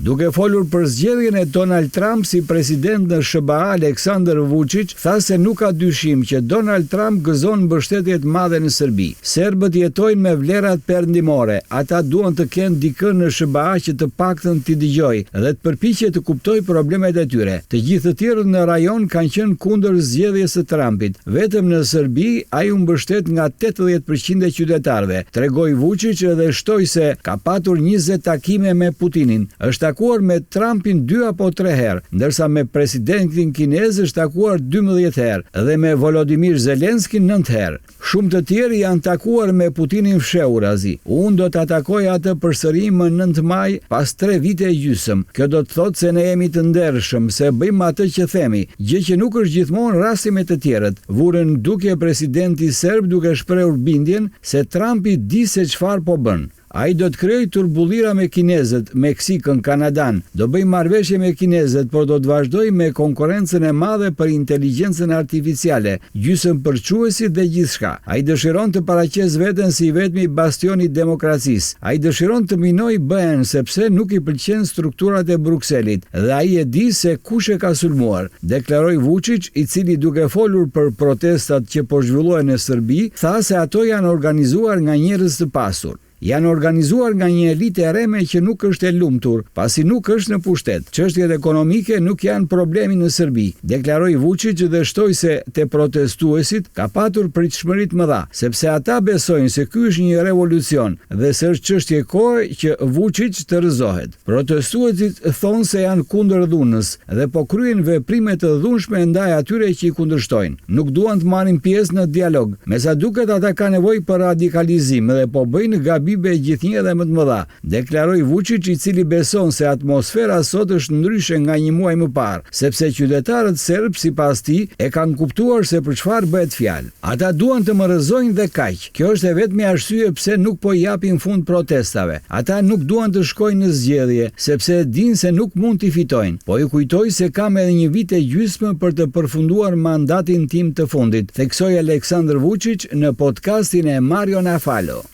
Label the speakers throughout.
Speaker 1: Duke folur për zgjedhjen e Donald Trump si president në SBA, Aleksandar Vučić tha se nuk ka dyshim që Donald Trump gëzon mbështetje të madhe në Serbi. Serbët jetojnë me vlerat perëndimore. Ata duan të kenë dikën në SBA që të paktën t'i dëgjojë dhe të përpiqet të kuptojë problemet e tyre. Të gjithë të tjerët në rajon kanë qenë kundër zgjedhjes së Trumpit. Vetëm në Serbi ai u mbështet nga 80% e qytetarëve. Tregoi Vučić dhe shtoi se ka patur 20 takime me Putinin. Është takuar me Trumpin 2 apo 3 herë, ndërsa me presidentin kinez është takuar 12 herë dhe me Volodymyr Zelenskin 9 herë. Shumë të tjerë janë takuar me Putinin fshehurazi. Unë do të atakoj atë përsëri më 9 maj pas 3 vite e gjysmë. Kjo do të thotë se ne jemi të ndershëm, se bëjmë atë që themi, gjë që nuk është gjithmonë rasti me të tjerët. Vurën duke presidenti serb duke shprehur bindjen se Trumpi di se çfarë po bën. Ai do të krijojë turbullira me kinezët, Meksikën, Kanadan. Do bëj marrëveshje me kinezët, por do të vazhdoj me konkurrencën e madhe për inteligjencën artificiale, gjysmëpërquesit dhe gjithçka. Ai dëshiron të paraqes veten si vetmi bastion i demokracisë. Ai dëshiron të minojë BE-n sepse nuk i pëlqen strukturat e Brukselit dhe ai e di se kush e ka sulmuar, deklaroi Vučić, i cili duke folur për protestat që po zhvillohen në Serbi, tha se ato janë organizuar nga njerëz të pasur. Janë organizuar nga një elitë e reme që nuk është e lumtur, pasi nuk është në pushtet. Çështjet ekonomike nuk janë problemi në Serbi, deklaroi Vučić dhe shtoi se te protestuesit ka patur pritshmëri të mëdha, sepse ata besojnë se ky është një revolucion dhe se është çështje kohe që Vučić të rrëzohet. Protestuesit thonë se janë kundër dhunës dhe po kryen veprime të dhunshme ndaj atyre që i kundërshtojnë. Nuk duan të marrin pjesë në dialog. Me sa duket ata kanë nevojë për radikalizim dhe po bëjnë gabibe gjithnjë dhe më të mëdha, deklaroi Vučić, i cili beson se atmosfera sot është ndryshe nga një muaj më parë, sepse qytetarët serb sipas tij e kanë kuptuar se për çfarë bëhet fjalë. Ata duan të më rrëzojnë dhe kaq. Kjo është e vetmi arsye pse nuk po japin fund protestave. Ata nuk duan të shkojnë në zgjedhje, sepse e dinë se nuk mund t'i fitojnë. Po ju kujtoj se kam edhe një vit e gjysmë për të përfunduar mandatin tim të fundit, theksoi Aleksandar Vučić në podcastin e Mario Nafalo.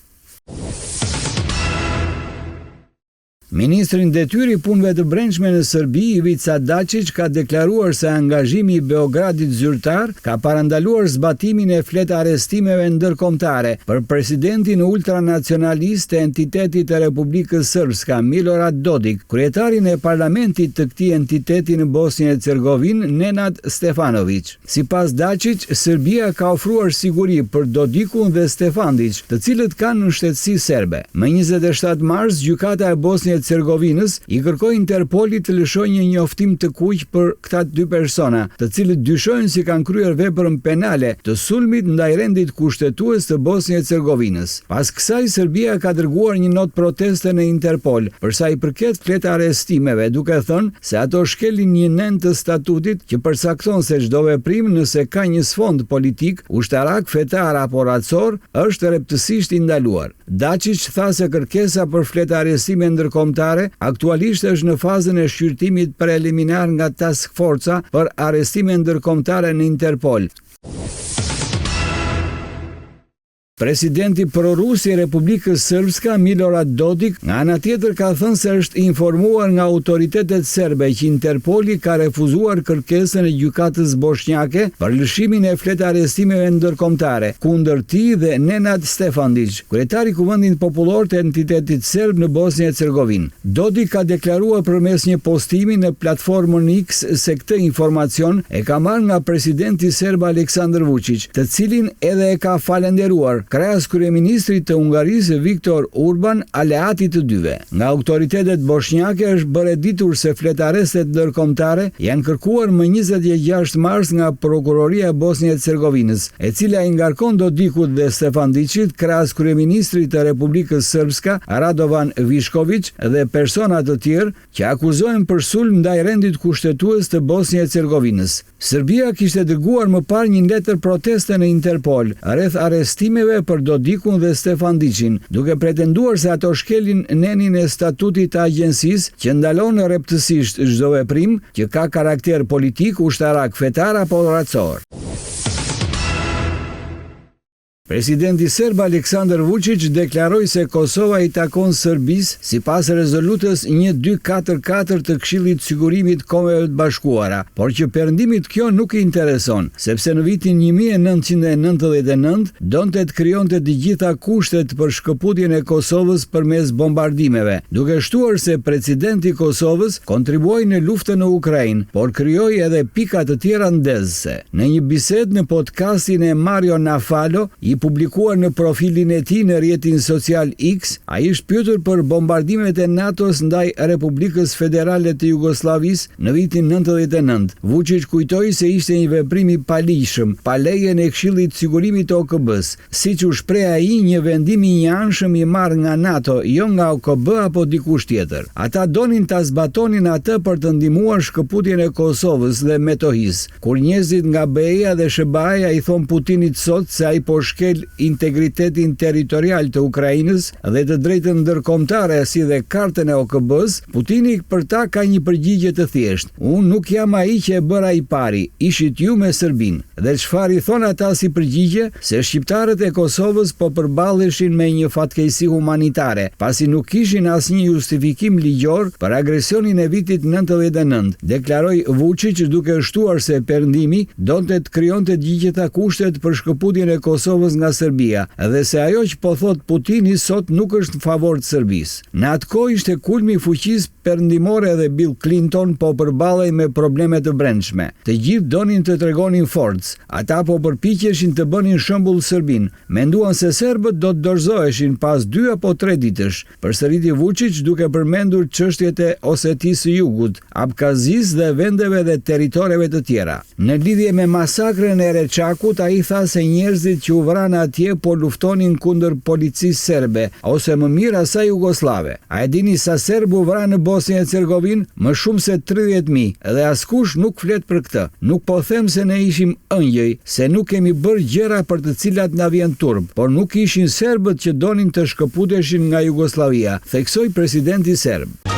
Speaker 1: Ministri i Detyri Punëve të Brendshme në Serbi, Ivica Dačić, ka deklaruar se angazhimi i Beogradit zyrtar ka parandaluar zbatimin e fletë arrestimeve ndërkombëtare për presidentin ultranacionalist të entitetit të Republikës Srpska, Milorad Dodik, kryetarin e parlamentit të këtij entiteti në Bosnjë e Hercegovinë, Nenad Stefanović. Sipas Dačić, Serbia ka ofruar siguri për Dodikun dhe Stefanović, të cilët kanë mbështetësi serbe. Më 27 mars, gjykata e Bosnjë Hercegovinës i kërkoi Interpolit të lëshojë një njoftim të kuq për këta dy persona, të cilët dyshohen se kanë kryer veprën penale të sulmit ndaj rendit kushtetues të Bosnjë-Hercegovinës. Pas kësaj, Serbia ka dërguar një notë proteste në Interpol për sa i përket fletë arrestimeve, duke thënë se ato shkelin një nen të statutit që përcakton se çdo veprim, nëse ka një sfond politik, ushtarak, fetar apo racor, është rreptësisht i ndaluar. Dačić tha se kërkesa për fletë arrestime ndërkombëtare aktualisht është në fazën e shqyrtimit preliminar nga Task Forca për arrestime ndërkombëtare në Interpol. Presidenti prorusi i Republikës Srpska, Milorad Dodik, nga ana tjetër ka thënë se është informuar nga autoritetet serbe që Interpoli ka refuzuar kërkesën e gjykatës bosnjake për lëshimin e fletë arrestimeve ndërkombëtare kundër tij dhe Nenad Stefanović, kryetari i Kuvendit Popullor të entitetit serb në Bosnjë-Hercegovinë. Dodik ka deklaruar përmes një postimi në platformën X se këtë informacion e ka marrë nga presidenti serb Aleksandar Vučić, të cilin edhe e ka falenderuar krahas kryeministrit të Hungarisë Viktor Orban, aleati të dyve. Nga autoritetet bosnjake është bërë ditur se fletë arrestet ndërkombëtare janë kërkuar më 26 mars nga prokuroria e Bosnjë-Hercegovinës, e cila i ngarkon Dodikut dhe Stefanovićit krahas kryeministrit të Republikës Srpska, Radovan Višković, dhe persona të tjerë që akuzohen për sulm ndaj rendit kushtetues të Bosnjë-Hercegovinës. Serbia kishte dërguar më parë një letër proteste në Interpol rreth arrestimeve për Dodikun dhe Stefanovićin, duke pretenduar se ato shkelin nenin e statutit të agjensisë që ndalon rreptësisht çdo veprim që ka karakter politik, ushtarak, fetar apo racor. Presidenti serb Aleksandar Vučić deklaroi se Kosova i takon Serbisë sipas rezolutës 1244 të Këshillit të Sigurimit të Kombeve të Bashkuara, por që perëndimit kjo nuk i intereson, sepse në vitin 1999 donte të krijonte të gjitha kushtet për shkëputjen e Kosovës përmes bombardimeve, duke shtuar se presidenti i Kosovës kontribuoi në luftën në Ukrainë, por krijoi edhe pika të tjera ndezëse. Në një bisedë në podcastin e Mario Nafalo, i publikuar në profilin e tij në rrjetin social X, ai është pyetur për bombardimet e NATO-s ndaj Republikës Federale të Jugosllavisë në vitin 99. Vučić kujtoi se ishte një veprim i palishëm, pa lejen e Këshillit të Sigurimit të OKB-s, siç u shpreh ai, një vendim i njëanshëm i marrë nga NATO, jo nga OKB apo dikush tjetër. Ata donin ta zbatonin atë për të ndihmuar shkëputjen e Kosovës dhe Metohis. Kur njerëzit nga BE-ja dhe SBA-ja i thon Putinit sot se ai po shkel integritetin territorial të Ukrainës dhe të drejtën ndërkombëtare si dhe kartën e OKB-s, Putini për ta ka një përgjigje të thjeshtë. Unë nuk jam ai që e bëra i pari, ishit ju me Serbinë. Dhe çfarë i thon ata si përgjigje? Se shqiptarët e Kosovës po përballeshin me një fatkeqësi humanitare, pasi nuk kishin asnjë justifikim ligjor për agresionin e vitit 99, deklaroi Vučić, duke shtuar se perëndimi donte të krijonte të gjitha kushtet për shkëputjen e Kosovës nga Serbia, dhe se ajo që po thot Putini sot nuk është në favor të Serbisë. Në atë kohë ishte kulmi i fuqisë perëndimore dhe Bill Clinton po përballej me probleme të brendshme. Të gjithë donin të tregonin forcë. Ata po përpiqeshin të bënin shembull Serbinë. Menduan se serbët do të dorëzoheshin pas 2 apo 3 ditësh. Përsëriti Vučić duke përmendur çështjet e Osetisë së Jugut, Abkazisë dhe vendeve dhe territoreve të tjera. Në lidhje me masakrën e Reçakut, ai tha se njerëzit që u vranë atje po luftonin kundër policisë serbe, ose më mirë asaj jugoslave. A e dini sa serb u vranë në Bosnjë e Hercegovinë? Më shumë se 30.000, dhe askush nuk flet për këtë. Nuk po them se ne ishim ëngjëj, se nuk kemi bërë gjëra për të cilat na vjen turp, por nuk ishin serbët që donin të shkëputeshin nga Jugoslavia, theksoi presidenti serb.